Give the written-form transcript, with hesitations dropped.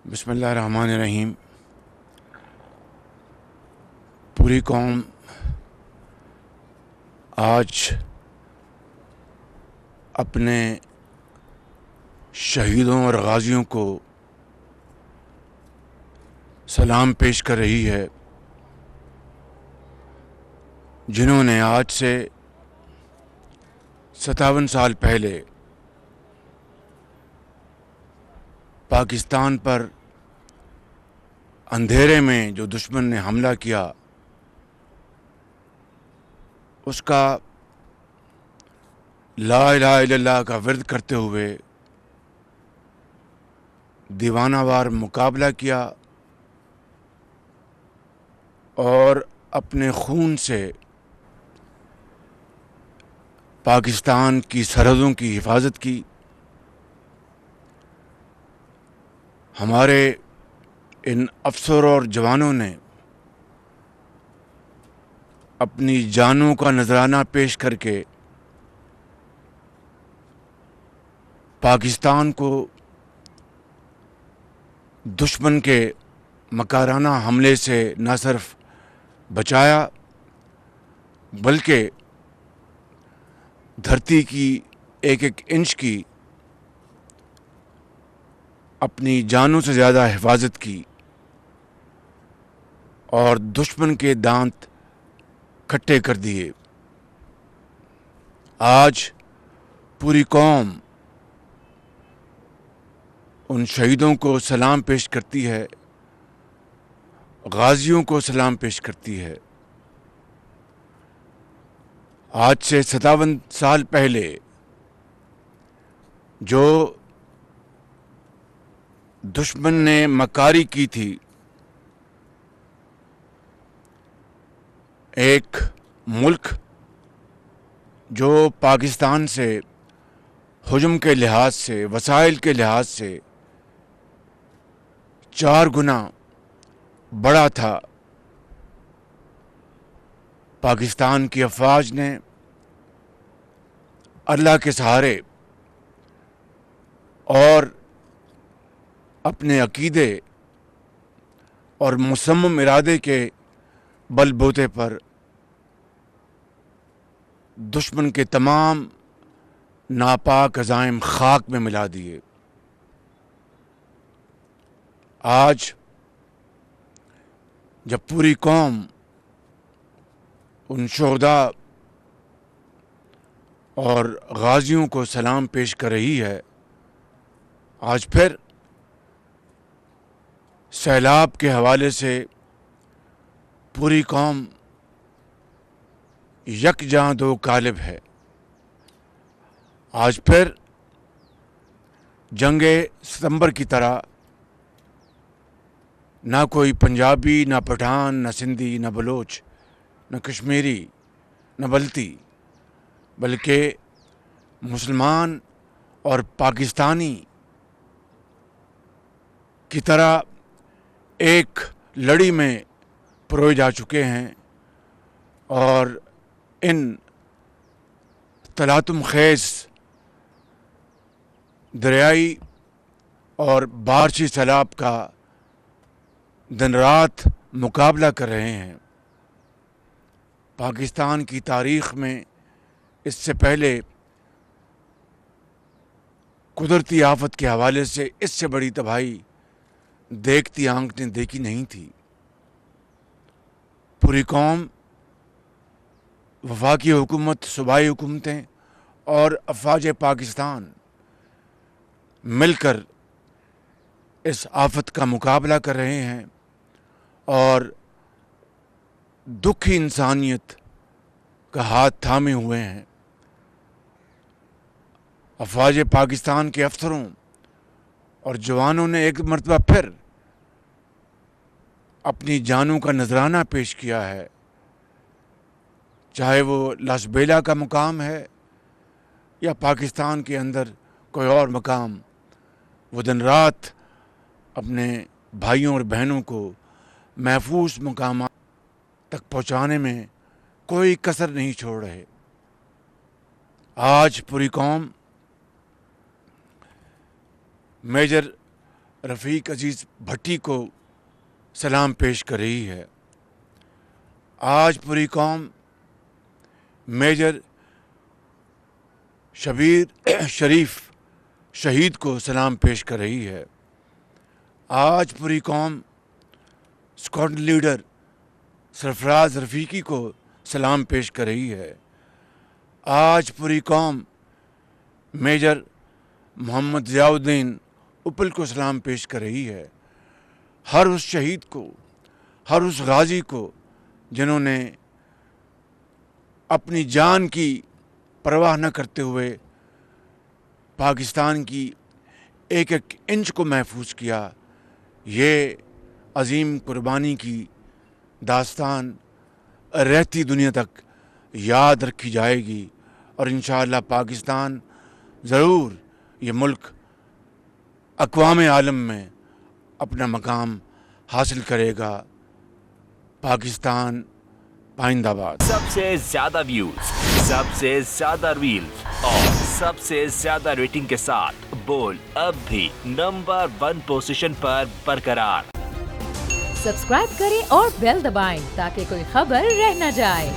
بسم اللہ الرحمن الرحیم۔ پوری قوم آج اپنے شہیدوں اور غازیوں کو سلام پیش کر رہی ہے، جنہوں نے آج سے 57 سال پہلے پاکستان پر اندھیرے میں جو دشمن نے حملہ کیا، اس کا لا الہ الا اللہ کا ورد کرتے ہوئے دیوانہ وار مقابلہ کیا اور اپنے خون سے پاکستان کی سرحدوں کی حفاظت کی۔ ہمارے ان افسروں اور جوانوں نے اپنی جانوں کا نذرانہ پیش کر کے پاکستان کو دشمن کے مکارانہ حملے سے نہ صرف بچایا بلکہ دھرتی کی ایک ایک انچ کی اپنی جانوں سے زیادہ حفاظت کی اور دشمن کے دانت کھٹے کر دیے۔ آج پوری قوم ان شہیدوں کو سلام پیش کرتی ہے، غازیوں کو سلام پیش کرتی ہے۔ آج سے 57 سال پہلے جو دشمن نے مکاری کی تھی، ایک ملک جو پاکستان سے حجم کے لحاظ سے، وسائل کے لحاظ سے 4 گنا بڑا تھا، پاکستان کی افواج نے اللہ کے سہارے اور اپنے عقیدے اور مصمم ارادے کے بل بوتے پر دشمن کے تمام ناپاک عزائم خاک میں ملا دیے۔ آج جب پوری قوم ان شہداء اور غازیوں کو سلام پیش کر رہی ہے، آج پھر سیلاب کے حوالے سے پوری قوم یکجاں دو قالب ہے۔ آج پھر جنگ ستمبر کی طرح نہ کوئی پنجابی، نہ پٹھان، نہ سندھی، نہ بلوچ، نہ کشمیری، نہ بلتی، بلکہ مسلمان اور پاکستانی کی طرح ایک لڑی میں پروئے جا چکے ہیں، اور ان تلاطم خیز دریائی اور بارشی سیلاب کا دن رات مقابلہ کر رہے ہیں۔ پاکستان کی تاریخ میں اس سے پہلے قدرتی آفت کے حوالے سے اس سے بڑی تباہی دیکھتی آنکھ نے دیکھی نہیں تھی۔ پوری قوم، وفاقی حکومت، صوبائی حکومتیں اور افواج پاکستان مل کر اس آفت کا مقابلہ کر رہے ہیں اور دکھی انسانیت کا ہاتھ تھامے ہوئے ہیں۔ افواج پاکستان کے افسروں اور جوانوں نے ایک مرتبہ پھر اپنی جانوں کا نذرانہ پیش کیا ہے، چاہے وہ لاسبیلا کا مقام ہے یا پاکستان کے اندر کوئی اور مقام۔ وہ دن رات اپنے بھائیوں اور بہنوں کو محفوظ مقامات تک پہنچانے میں کوئی کسر نہیں چھوڑ رہے۔ آج پوری قوم میجر رفیق عزیز بھٹی کو سلام پیش کر رہی ہے. آج پوری قوم میجر شبیر شریف شہید کو سلام پیش کر رہی ہے. آج پوری قوم اسکواڈ لیڈر سرفراز رفیقی کو سلام پیش کر رہی ہے. آج پوری قوم میجر محمد ضیاء الدین اپل کو سلام پیش کر رہی ہے. ہر اس شہید کو، ہر اس غازی کو جنہوں نے اپنی جان کی پرواہ نہ کرتے ہوئے پاکستان کی ایک ایک انچ کو محفوظ کیا. یہ عظیم قربانی کی داستان رہتی دنیا تک یاد رکھی جائے گی، اور انشاءاللہ پاکستان ضرور یہ ملک اقوام عالم میں اپنا مقام حاصل کرے گا. پاکستان پائندہ باد. سب سے زیادہ ویوز، سب سے زیادہ ریلز اور سب سے زیادہ ریٹنگ کے ساتھ بول اب بھی نمبر 1 پوزیشن پر برقرار. سبسکرائب کریں اور بیل دبائیں تاکہ کوئی خبر رہ نہ جائے.